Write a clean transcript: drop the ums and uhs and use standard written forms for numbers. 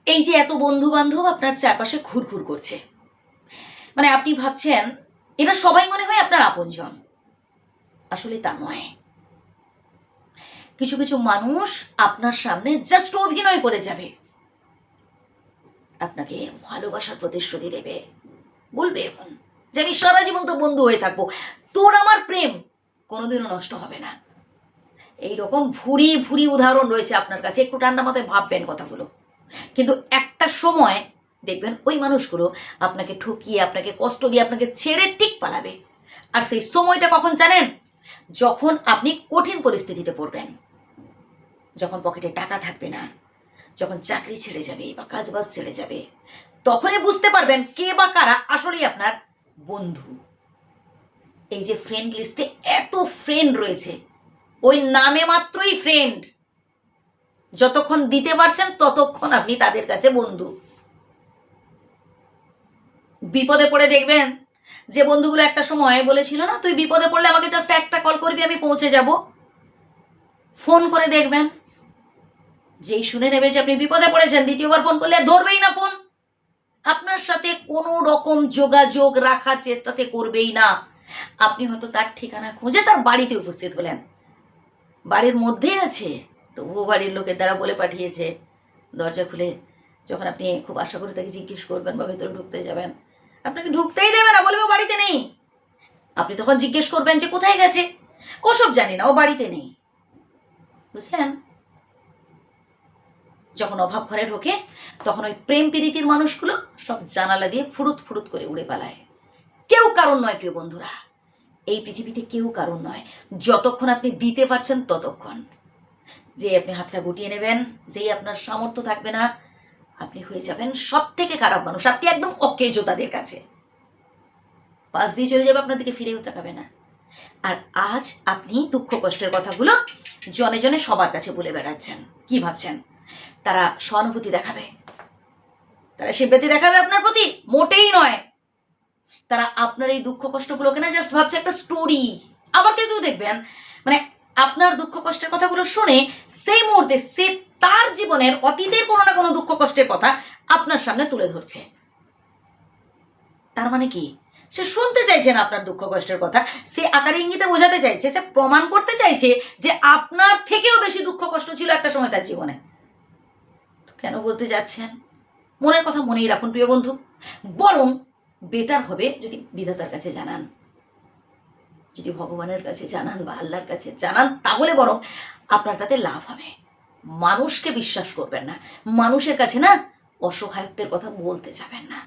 এই যে এত বন্ধু বান্ধব আপনার চারপাশে ঘুরঘুর করছে, মানে আপনি ভাবছেন এরা সবাই মনে হয় আপনার আপনজন। আসলে তা নয়। কিছু কিছু মানুষ আপনার সামনে জাস্ট অভিনয় করে যাবে, আপনাকে ভালোবাসার প্রতিশ্রুতি দেবে, বলবে এখন যে আমি সারা জীবন তো বন্ধু হয়ে থাকবো, তোর আমার প্রেম কোনোদিনও নষ্ট হবে না। এইরকম ভুরি ভুরি উদাহরণ রয়েছে আপনার কাছে, একটু ঠান্ডা মাথায় ভাববেন কথাগুলো। কিন্তু একটা সময় দেখবেন ওই মানুষগুলো আপনাকে ঠকিয়ে, আপনাকে কষ্ট দিয়ে, আপনাকে ছেড়ে ঠিক পালাবে। আর সেই সময়টা কখন জানেন? যখন আপনি কঠিন পরিস্থিতিতে পড়বেন, যখন পকেটে টাকা থাকবে না, যখন চাকরি ছেড়ে যাবে বা কাজবাজ ছেড়ে যাবে, তখনই বুঝতে পারবেন কে বা কারা আসলেই আপনার বন্ধু। এই যে ফ্রেন্ড লিস্টে এত ফ্রেন্ড রয়েছে, ওই নামে মাত্রই ফ্রেন্ড। যতক্ষণ দিতে পারছেন ততক্ষণ আপনি তাদের কাছে বন্ধু। বিপদে পড়ে দেখবেন যে বন্ধুগুলো একটা সময় বলেছিল না, তুই বিপদে পড়লে আমাকে জাস্ট একটা কল করবি, আমি পৌঁছে যাব। ফোন করে দেখবেন, যেই শুনে নেবে যে আপনি বিপদে পড়েছেন, দ্বিতীয়বার ফোন করলে আর ধরবেই না ফোন। আপনার সাথে কোনো রকম যোগাযোগ রাখার চেষ্টা সে করবেই না। আপনি হয়তো তার ঠিকানা খুঁজে তার বাড়িতে উপস্থিত হলেন, বাড়ির মধ্যেই আছে, তবুও বাড়ির লোকের দ্বারা বলে পাঠিয়েছে। দরজা খুলে যখন আপনি খুব আশা করে তাকে জিজ্ঞেস করবেন বা ভেতরে ঢুকতে যাবেন, আপনাকে ঢুকতেই দেবে না, বলবে বাড়িতে নেই। আপনি তখন জিজ্ঞেস করবেন যে কোথায় গেছে, ওসব জানি না, ও বাড়িতে নেই। বুঝলেন? যখন অভাব ঘরে ঢোকে তখন ওই প্রেম প্রীতির মানুষগুলো সব জানালা দিয়ে ফুরুত ফুরুত করে উড়ে পালায়। কেউ কারণ নয় প্রিয় বন্ধুরা, এই পৃথিবীতে কেউ কারণ নয়। যতক্ষণ আপনি দিতে পারছেন ততক্ষণ। যে আপনি হাতটা গুটিয়ে নেবেন, যেই আপনার সামর্থ্য থাকবে না, আপনি হয়ে যাবেন সব থেকে খারাপ মানুষ। আপনি একদম অকেজো তাদের কাছে, পাশ দিয়ে চলে যাবে, আপনার দিকে ফিরেও তাকাবে না। আর আজ আপনি দুঃখ কষ্টের কথাগুলো জনে জনে সবার কাছে বলে বেড়াচ্ছেন। কি ভাবছেন তারা সহানুভূতি দেখাবে, তারা সিম্প্যাথি দেখাবে আপনার প্রতি? মোটেই নয়। তারা আপনার এই দুঃখ কষ্টগুলোকে না জাস্ট ভাবছে একটা স্টোরি। আবার কেউ কেউ দেখবেন মানে আপনার দুঃখ কষ্টের কথাগুলো শুনে সেই মুহূর্তে সে তার জীবনের অতীতের কোনো না কোনো দুঃখ কষ্টের কথা আপনার সামনে তুলে ধরছে। তার মানে কি? সে শুনতে চাইছে না আপনার দুঃখ কষ্টের কথা, সে আকারে ইঙ্গিতে বোঝাতে চাইছে, সে প্রমাণ করতে চাইছে যে আপনার থেকেও বেশি দুঃখ কষ্ট ছিল একটা সময় তার জীবনে। তো কেন বলতে যাচ্ছেন? মনের কথা মনেই রাখুন প্রিয় বন্ধু। বরং বেটার হবে যদি বিধাতার কাছে জানান, যদি ভগবানের কাছে জানান বা আল্লাহর কাছে জানান, তাহলে বরং আপনার তাতে লাভ হবে। মানুষকে বিশ্বাস করবেন না, মানুষের কাছে না অসহায়ত্বের কথা বলতে যাবেন না।